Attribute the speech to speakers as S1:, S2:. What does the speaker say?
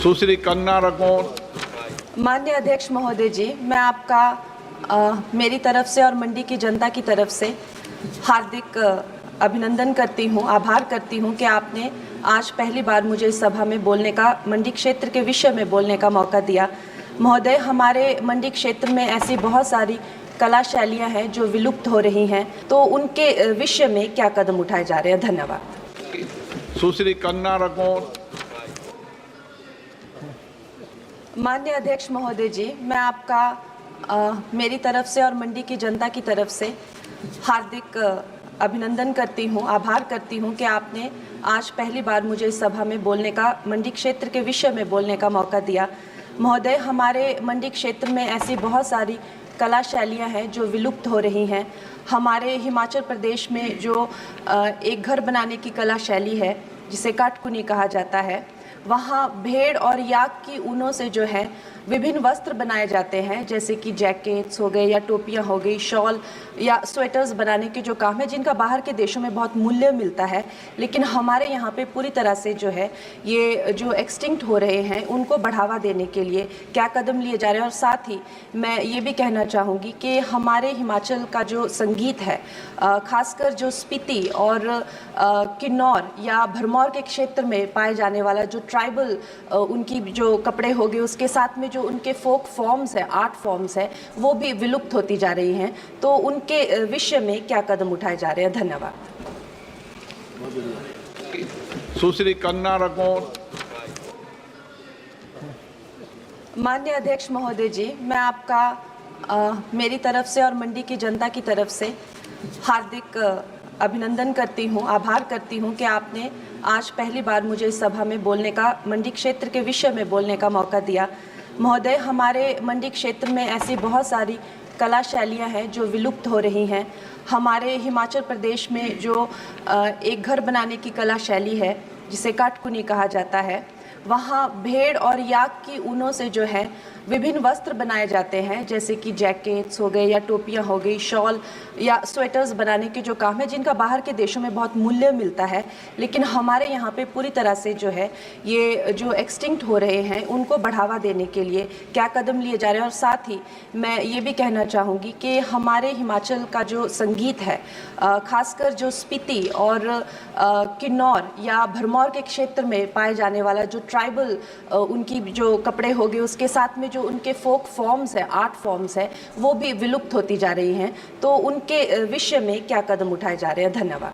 S1: सुश्री कंगना रनौत।
S2: माननीय अध्यक्ष महोदय जी, मैं आपका मेरी तरफ से और मंडी की जनता की तरफ से हार्दिक अभिनंदन करती हूँ, आभार करती हूँ कि आपने आज पहली बार मुझे इस सभा में बोलने का, मंडी क्षेत्र के विषय में बोलने का मौका दिया। महोदय, हमारे मंडी क्षेत्र में ऐसी बहुत सारी कला शैलियाँ हैं जो विलुप्त हो रही हैं, तो उनके विषय में क्या कदम उठाए जा रहे हैं? धन्यवाद।
S1: सुश्री कंगना रनौत।
S2: माननीय अध्यक्ष महोदय जी, मैं आपका मेरी तरफ से और मंडी की जनता की तरफ से हार्दिक अभिनंदन करती हूँ, आभार करती हूँ कि आपने आज पहली बार मुझे इस सभा में बोलने का, मंडी क्षेत्र के विषय में बोलने का मौका दिया। महोदय, हमारे मंडी क्षेत्र में ऐसी बहुत सारी कला शैलियाँ हैं जो विलुप्त हो रही हैं। हमारे हिमाचल प्रदेश में जो एक घर बनाने की कला शैली है, जिसे काटकुनी कहा जाता है, वहाँ भेड़ और याक की ऊनों से जो है विभिन्न वस्त्र बनाए जाते हैं, जैसे कि जैकेट्स हो गए या टोपियाँ हो गई, शॉल या स्वेटर्स बनाने के जो काम है, जिनका बाहर के देशों में बहुत मूल्य मिलता है, लेकिन हमारे यहाँ पे पूरी तरह से जो है ये जो एक्सटिंक्ट हो रहे हैं, उनको बढ़ावा देने के लिए क्या कदम लिए जा रहे हैं। और साथ ही मैं ये भी कहना चाहूँगी कि हमारे हिमाचल का जो संगीत है, खासकर जो स्पीति और किन्नौर या भरमौर के क्षेत्र में पाए जाने वाला जो ट्राइबल उनकी जो कपड़े हो गए, उसके साथ में जो उनके फोक फॉर्म्स है, आर्ट फॉर्म्स है, वो भी विलुप्त होती जा रही हैं, तो उनके विषय में क्या कदम उठाए जा रहे हैं? धन्यवाद।
S1: सुश्री कंगना रनौत।
S2: माननीय अध्यक्ष महोदय जी, मैं आपका मेरी तरफ से और मंडी की जनता की तरफ से हार्दिक अभिनंदन करती हूँ, आभार करती हूँ कि आपने आज पहली बार मुझे इस सभा में बोलने का, मंडी क्षेत्र के विषय में बोलने का मौका दिया। महोदय, हमारे मंडी क्षेत्र में ऐसी बहुत सारी कला शैलियाँ हैं जो विलुप्त हो रही हैं। हमारे हिमाचल प्रदेश में जो एक घर बनाने की कला शैली है, जिसे काटकुनी कहा जाता है, वहाँ भेड़ और याक की ऊनों से जो है विभिन्न वस्त्र बनाए जाते हैं, जैसे कि जैकेट्स हो गए या टोपियाँ हो गई, शॉल या स्वेटर्स बनाने के जो काम है, जिनका बाहर के देशों में बहुत मूल्य मिलता है, लेकिन हमारे यहाँ पे पूरी तरह से जो है ये जो एक्सटिंक्ट हो रहे हैं, उनको बढ़ावा देने के लिए क्या कदम लिए जा रहे हैं। और साथ ही मैं ये भी कहना चाहूँगी कि हमारे हिमाचल का जो संगीत है, खासकर जो स्पीति और किन्नौर या भरमौर के क्षेत्र में पाए जाने वाला जो ट्राइबल उनकी जो कपड़े हो गए, उसके साथ में जो उनके फोक फॉर्म्स है, आर्ट फॉर्म्स है, वो भी विलुप्त होती जा रही हैं, तो उनके विषय में क्या कदम उठाए जा रहे हैं? धन्यवाद।